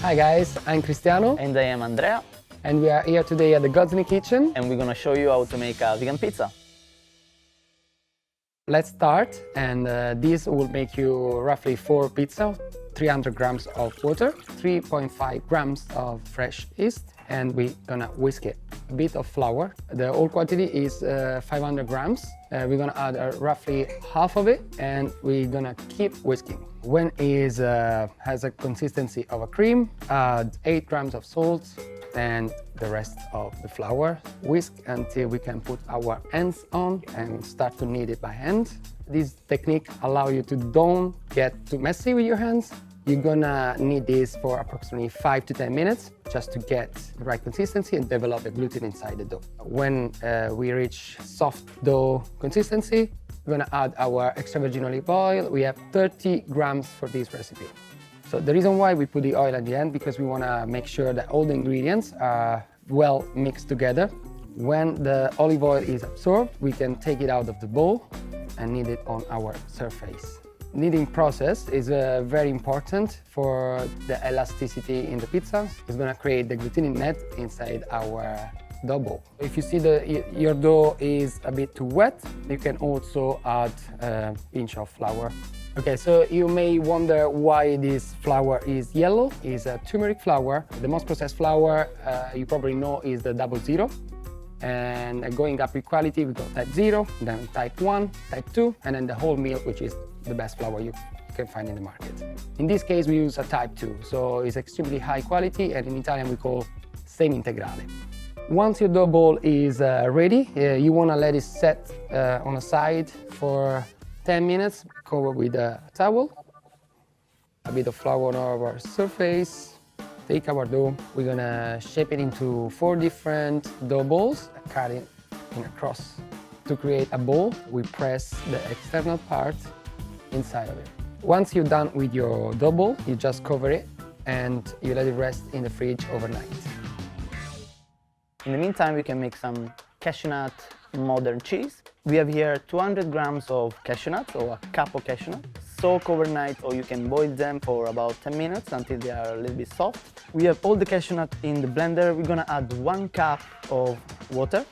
Hi guys, I'm Cristiano And I am Andrea, and we are here today at the Gozney kitchen. and we're gonna show you how to make a vegan pizza. Let's start, and this will make you roughly 4 pizza, 300 grams of water, 3.5 grams of fresh yeast, and we're gonna whisk it. A bit of flour. The whole quantity is 500 grams. We're gonna add roughly half of it, and we're gonna keep whisking. When it has a consistency of a cream, add 8 grams of salt and the rest of the flour. Whisk until we can put our hands on and start to knead it by hand. This technique allows you to don't get too messy with your hands. You're gonna knead this for approximately 5 to 10 minutes just to get the right consistency and develop the gluten inside the dough. When we reach soft dough consistency, we're gonna add our extra virgin olive oil. We have 30 grams for this recipe. So the reason why we put the oil at the end, because we wanna make sure that all the ingredients are well mixed together. When the olive oil is absorbed, we can take it out of the bowl and knead it on our surface. Kneading process is very important for the elasticity in the pizza. It's gonna create the glutinous net inside our dough bowl. If you see your dough is a bit too wet, you can also add a pinch of flour. Okay, so you may wonder why this flour is yellow. It's a turmeric flour. The most processed flour you probably know is the 00. And going up with quality, we got type 0, then type 1, type 2, and then the whole meal, which is the best flour you can find in the market. In this case, we use a type 2, so it's extremely high quality, and in Italian we call semi-integrale. Once your dough ball is ready, you want to let it set on a side for 10 minutes, cover with a towel, a bit of flour on our surface. Take our dough, we're gonna shape it into 4 different dough balls, cut it in a cross. To create a ball, we press the external part inside of it. Once you're done with your dough ball, you just cover it and you let it rest in the fridge overnight. In the meantime, we can make some cashew nut modern cheese. We have here 200 grams of cashew nuts, or a cup of cashew nuts. Soak overnight, or you can boil them for about 10 minutes until they are a little bit soft. We have all the cashew nuts in the blender. We're gonna add 1 cup of water.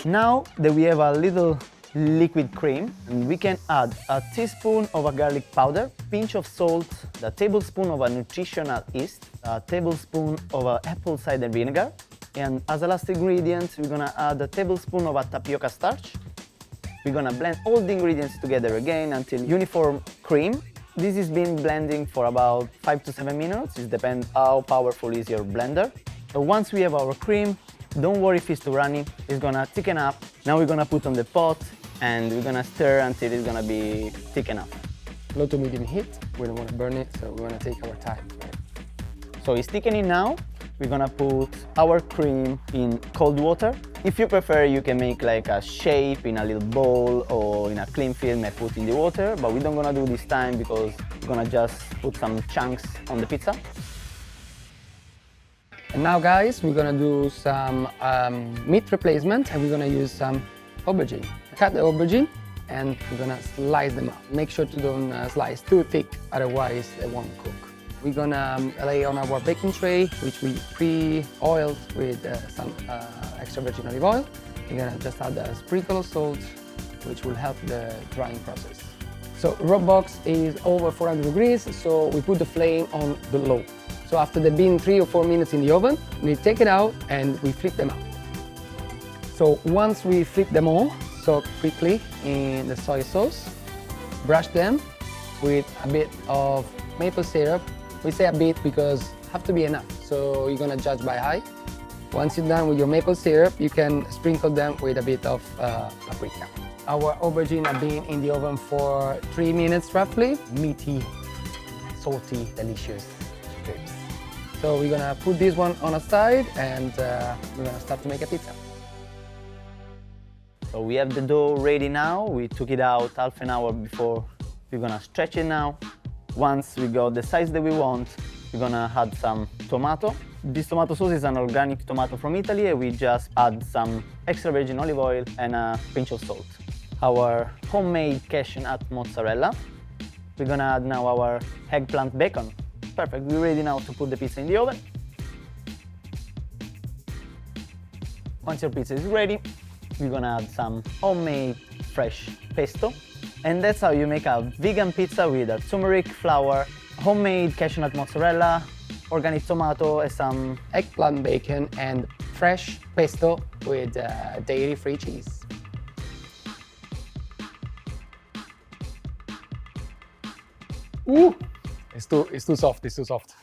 Now that we have a little liquid cream, and we can add a teaspoon of a garlic powder, pinch of salt, a tablespoon of a nutritional yeast, a tablespoon of apple cider vinegar, and as a last ingredient, we're gonna add a tablespoon of a tapioca starch. We're gonna blend all the ingredients together again until uniform cream. This has been blending for about 5 to 7 minutes. It depends how powerful is your blender. So once we have our cream, don't worry if it's too runny, it's gonna thicken up. Now we're gonna put on the pot and we're gonna stir until it's gonna be thick enough. Low to medium heat, we don't want to burn it, so we want to take our time. So it's thickening now. We're gonna put our cream in cold water. If you prefer, you can make like a shape in a little bowl or in a cling film and put in the water, but we don't gonna do this time because we're gonna just put some chunks on the pizza. And now guys, we're gonna do some meat replacement, and we're gonna use some aubergine. Cut the aubergine and we're gonna slice them up. Make sure to don't slice too thick, otherwise they won't cook. We're gonna lay on our baking tray, which we pre-oiled with some extra virgin olive oil. We're gonna just add a sprinkle of salt, which will help the drying process. So Roccbox is over 400 degrees, so we put the flame on the low. So after they've been 3 or 4 minutes in the oven, we take it out and we flip them out. So once we flip them all, soak quickly in the soy sauce, brush them with a bit of maple syrup. We say a bit because have to be enough, so you're gonna judge by eye. Once you're done with your maple syrup, you can sprinkle them with a bit of paprika. Our aubergine have been in the oven for 3 minutes roughly. Meaty, salty, delicious strips. So we're gonna put this one on a side and we're gonna start to make a pizza. So we have the dough ready now. We took it out half an hour before. We're gonna stretch it now. Once we got the size that we want, we're gonna add some tomato. This tomato sauce is an organic tomato from Italy, and we just add some extra virgin olive oil and a pinch of salt. Our homemade cashew nut mozzarella. We're gonna add now our eggplant bacon. Perfect, we're ready now to put the pizza in the oven. Once your pizza is ready, we're gonna add some homemade fresh pesto. And that's how you make a vegan pizza with a turmeric flour, homemade cashew nut mozzarella, organic tomato, and some Eggplant bacon and fresh pesto with dairy-free cheese. Ooh! It's too soft, it's too soft.